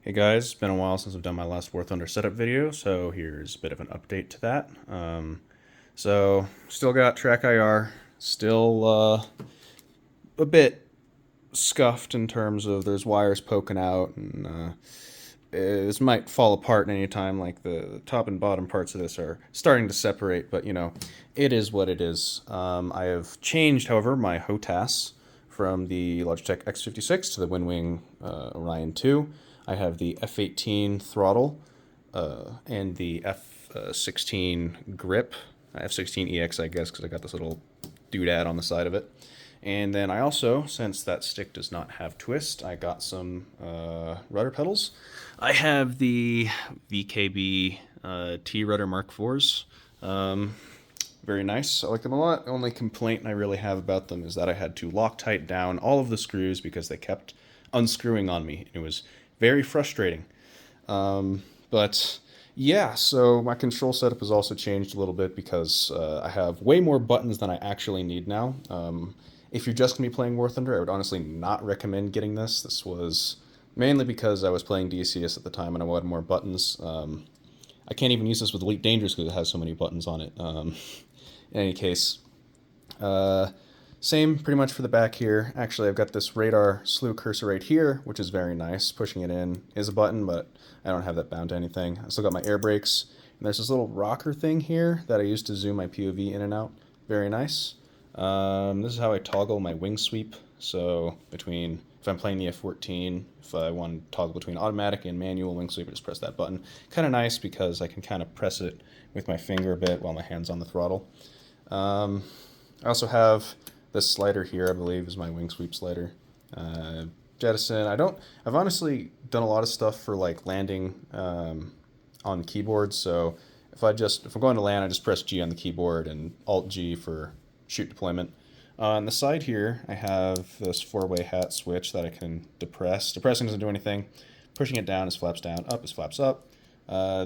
Hey guys, it's been a while since I've done my last warthunder setup video, so here's a bit of an update to that. Still got track IR, still a bit scuffed in terms of there's wires poking out, and this might fall apart any time. Like the top and bottom parts of this are starting to separate, but you know, it is what it is. I have changed, however, my Hotas from the Logitech X56 to the WinWing Orion 2. I have the F18 throttle and the F16 grip, F16EX, I guess, because I got this little doodad on the side of it. And then I also, since that stick does not have twist, I got some rudder pedals. I have the VKB T rudder Mark IVs. Very nice. I like them a lot. The only complaint I really have about them is that I had to Loctite down all of the screws because they kept unscrewing on me. It was very frustrating. But yeah, so my control setup has also changed a little bit because I have way more buttons than I actually need now. If you're just going to be playing War Thunder, I would honestly not recommend getting this. This was mainly because I was playing DCS at the time and I wanted more buttons. I can't even use this with Elite Dangerous because it has so many buttons on it. In any case, same pretty much for the back here. Actually, I've got this radar slew cursor right here, which is very nice. Pushing it in is a button, but I don't have that bound to anything. I still got my air brakes. And there's this little rocker thing here that I use to zoom my POV in and out. Very nice. This is how I toggle my wing sweep. So between, if I'm playing the F14, if I want to toggle between automatic and manual wing sweep, I just press that button. Kind of nice because I can kind of press it with my finger a bit while my hand's on the throttle. I also have this slider here, I believe, is my wing sweep slider. Jettison. I've honestly done a lot of stuff for like landing on keyboards. So if I'm going to land, I just press G on the keyboard and Alt G for shoot deployment. On the side here, I have this four-way hat switch that I can depress. Depressing doesn't do anything. Pushing it down is flaps down, up is flaps up.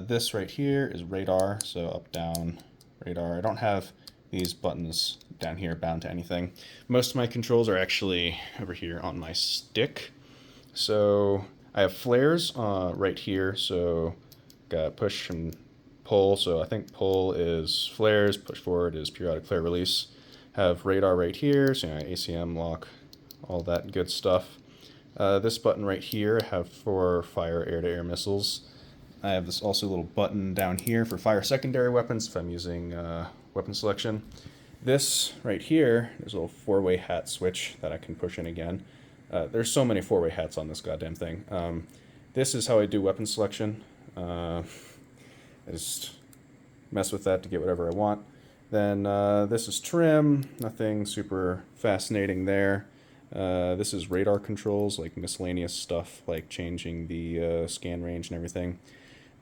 This right here is radar, so up, down, radar. I don't have these buttons down here bound to anything. Most of my controls are actually over here on my stick. So I have flares right here, so got push and pull. So I think pull is flares, push forward is periodic flare release. Have radar right here, so ACM lock, all that good stuff. This button right here I have for fire air-to-air missiles. I have this also little button down here for fire secondary weapons if I'm using weapon selection. This right here is a little four-way hat switch that I can push in again. There's so many four-way hats on this goddamn thing. This is how I do weapon selection. I just mess with that to get whatever I want. Then this is trim, nothing super fascinating there. This is radar controls, like miscellaneous stuff, like changing the scan range and everything.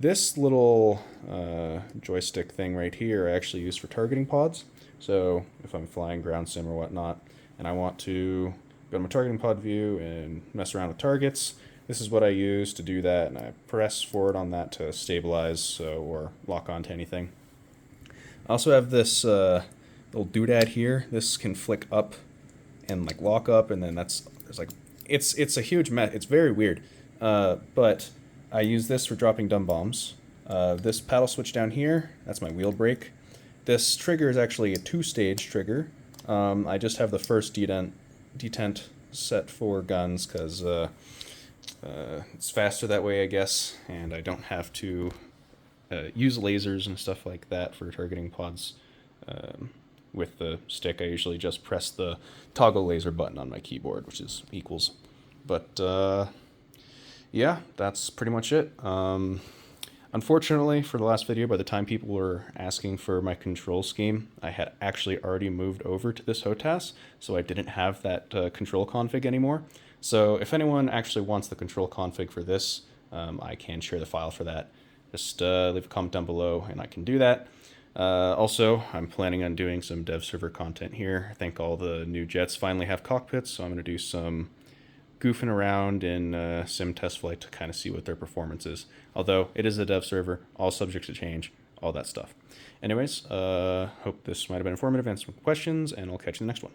This little joystick thing right here I actually use for targeting pods. So if I'm flying ground sim or whatnot, and I want to go to my targeting pod view and mess around with targets, this is what I use to do that, and I press forward on that to stabilize or lock onto anything. I also have this little doodad here. This can flick up and like lock up, and then it's a huge mess. It's very weird, but I use this for dropping dumb bombs. This paddle switch down here, that's my wheel brake. This trigger is actually a two-stage trigger. I just have the first detent set for guns because it's faster that way, I guess, and I don't have to use lasers and stuff like that for targeting pods. With the stick, I usually just press the toggle laser button on my keyboard, which is equals. But yeah, that's pretty much it. Unfortunately, for the last video, by the time people were asking for my control scheme, I had actually already moved over to this Hotas, so I didn't have that control config anymore. So if anyone actually wants the control config for this, I can share the file for that. Just leave a comment down below and I can do that. Also, I'm planning on doing some dev server content here. I think all the new jets finally have cockpits, so I'm going to do some goofing around in sim test flight to kind of see what their performance is. Although it is a dev server, all subject to change, all that stuff. Anyways, hope this might have been informative, answer some questions, and I'll catch you in the next one.